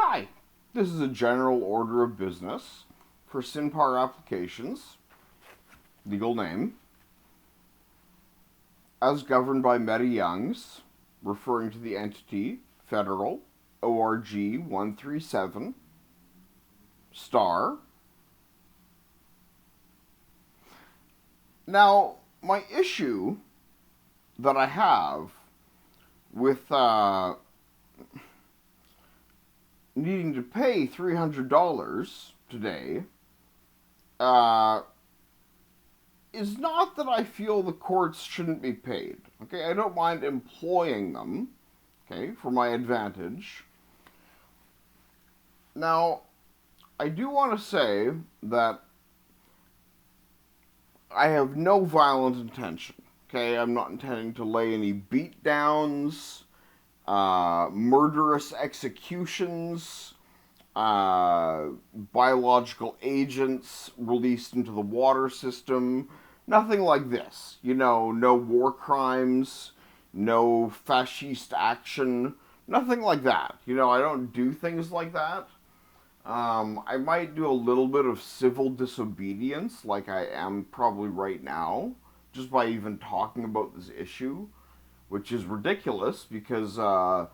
Hi, this is a general order of business for Sinpar Applications, legal name, as governed by Meta Youngs, referring to the entity Federal ORG 137 star. Now, my issue that I have with needing to pay $300 today is not that I feel the courts shouldn't be paid. Okay, I don't mind employing them, okay, for my advantage. Now, I do want to say that I have no violent intention. Okay, I'm not intending to lay any beatdowns, murderous executions, biological agents released into the water system. Nothing like this. You know, no war crimes, no fascist action, nothing like that. You know, I don't do things like that. I might do a little bit of civil disobedience, like I am probably right now, just by even talking about this issue, which is ridiculous because the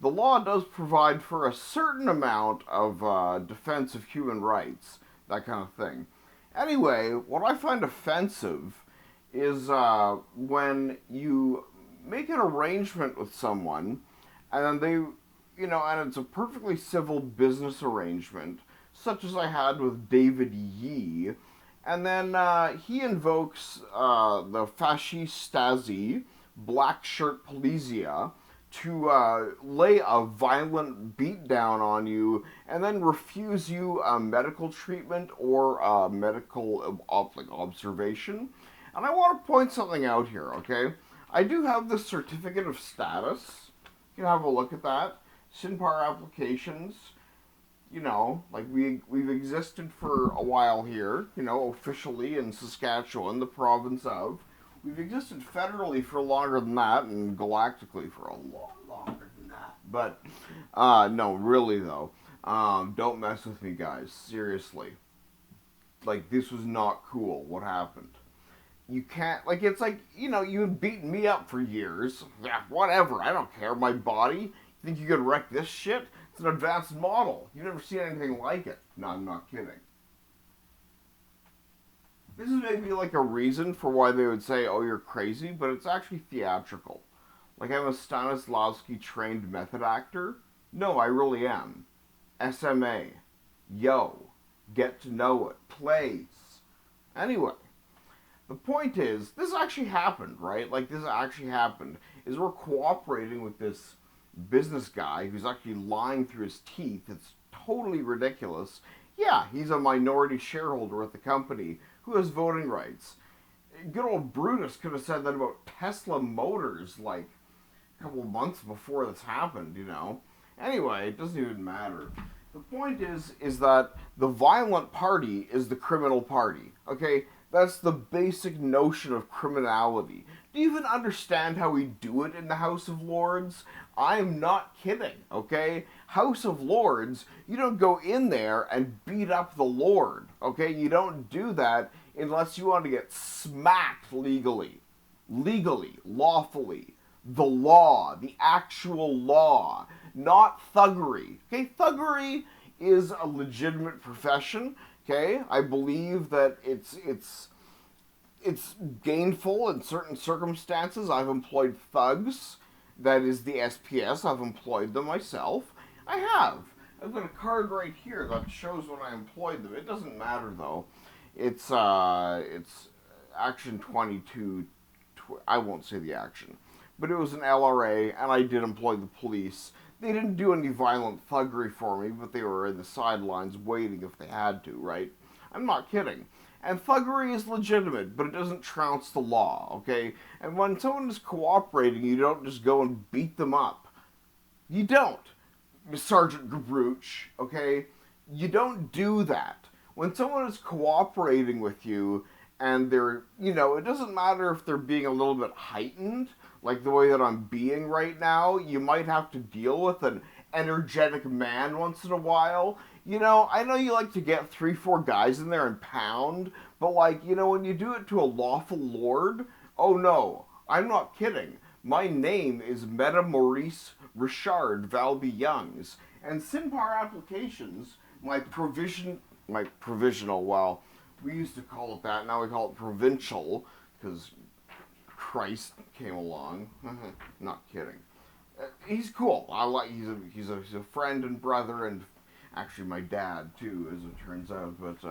law does provide for a certain amount of defense of human rights, that kind of thing. Anyway, what I find offensive is when you make an arrangement with someone and then they, and it's a perfectly civil business arrangement, such as I had with David Yee, and then he invokes the fascist Stasi, black shirt policia, to lay a violent beatdown on you and then refuse you medical treatment or medical observation. And I want to point something out here, okay? I do have the certificate of status. You can have a look at that. Sinpar Applications, we've existed for a while here, officially in Saskatchewan, the province of. We've existed federally for longer than that, and galactically for a lot longer than that. But, no, really though, don't mess with me, guys. Seriously. Like, this was not cool, what happened. You can't, it's like, you've beaten me up for years. Yeah, whatever, I don't care. My body, you think you could wreck this shit? It's an advanced model. You've never seen anything like it. No, I'm not kidding. This is maybe like a reason for why they would say, oh, you're crazy, but it's actually theatrical. Like, I'm a Stanislavski trained method actor? No, I really am. SMA. Yo. Get to know it. Plays. Anyway, the point is, this actually happened, right? Like, this actually happened. Is we're cooperating with this business guy who's actually lying through his teeth. It's totally ridiculous. Yeah, he's a minority shareholder with the company who has voting rights. Good old Brutus could have said that about Tesla Motors like a couple of months before this happened, Anyway, it doesn't even matter. The point is that the violent party is the criminal party, okay? That's the basic notion of criminality. Do you even understand how we do it in the House of Lords? I'm not kidding, okay? House of Lords, you don't go in there and beat up the Lord, okay? You don't do that unless you want to get smacked legally. Legally, lawfully. The law, the actual law, not thuggery. Okay, thuggery is a legitimate profession, okay? I believe that it's gainful in certain circumstances. I've employed thugs. That is the SPS. I've employed them myself. I have. I've got a card right here that shows when I employed them. It doesn't matter though. It's Action 22. I won't say the action, but it was an LRA, and I did employ the police. They didn't do any violent thuggery for me, but they were in the sidelines waiting if they had to, right? I'm not kidding. And thuggery is legitimate, but it doesn't trounce the law, okay? And when someone is cooperating, you don't just go and beat them up. You don't, Sergeant Gabruch, okay? You don't do that. When someone is cooperating with you, and they're, it doesn't matter if they're being a little bit heightened, like the way that I'm being right now, you might have to deal with an energetic man once in a while. You know, I know you like to get 3, 4 guys in there and pound, but like, you know, when you do it to a lawful lord, oh no, I'm not kidding. My name is Meta Maurice Richard Valby Youngs, and Sinpar Applications, my provisional, well, we used to call it that, now we call it provincial, because Christ came along. Not kidding. He's cool. He's a friend and brother, and actually my dad too, as it turns out. But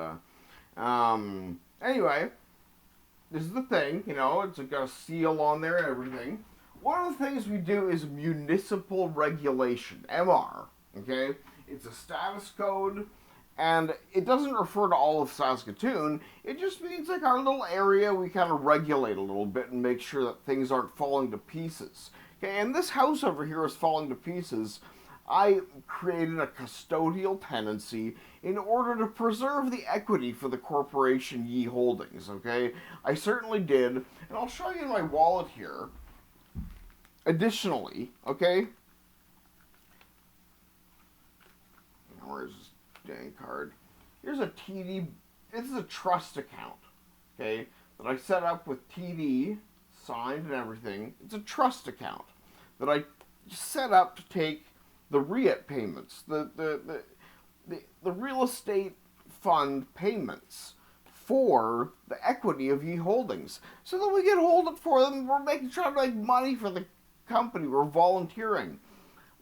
anyway, this is the thing. You know, it's got a seal on there and everything. One of the things we do is municipal regulation, MR. Okay, it's a status code. And it doesn't refer to all of Saskatoon. It just means like our little area we kind of regulate a little bit and make sure that things aren't falling to pieces. Okay, and this house over here is falling to pieces. I created a custodial tenancy in order to preserve the equity for the corporation Ye Holdings, okay? I certainly did, and I'll show you my wallet here. Additionally, okay? Where's this dang card? Here's a TD, this is a trust account, okay, that I set up with TD, signed and everything. It's a trust account that I set up to take the REIT payments, the real estate fund payments for the equity of Ye Holdings. So that we can hold it for them. We're trying to make money for the company. We're volunteering.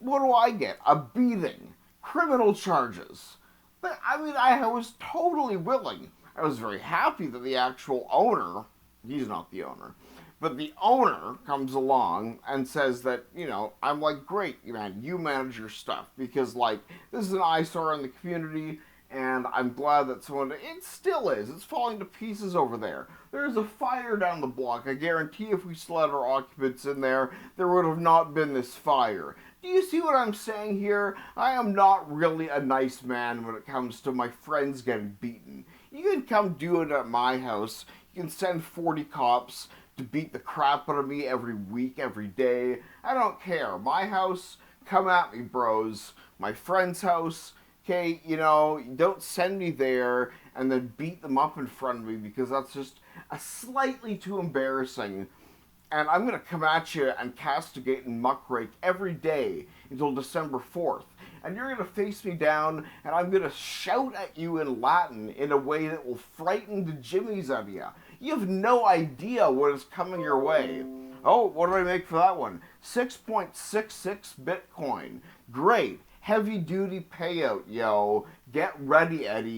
What do I get? A beating. Criminal charges. But, I mean, I was totally willing. I was very happy that the actual owner, he's not the owner, but the owner comes along and says that, you know, I'm like, great, man, you manage your stuff. Because, like, this is an eyesore in the community, and I'm glad that someone, it still is. It's falling to pieces over there. There's a fire down the block. I guarantee if we still had our occupants in there, there would have not been this fire. Do you see what I'm saying here? I am not really a nice man when it comes to my friends getting beaten. You can come do it at my house. You can send 40 cops to beat the crap out of me every week, every day. I don't care. My house, come at me, bros. My friend's house, okay, you know, don't send me there and then beat them up in front of me because that's just a slightly too embarrassing. And I'm going to come at you and castigate and muckrake every day until December 4th. And you're going to face me down, and I'm going to shout at you in Latin in a way that will frighten the jimmies out of you. You have no idea what is coming your way. Oh, what did I make for that one? 6.66 Bitcoin. Great. Heavy-duty payout, yo. Get ready, Eddie.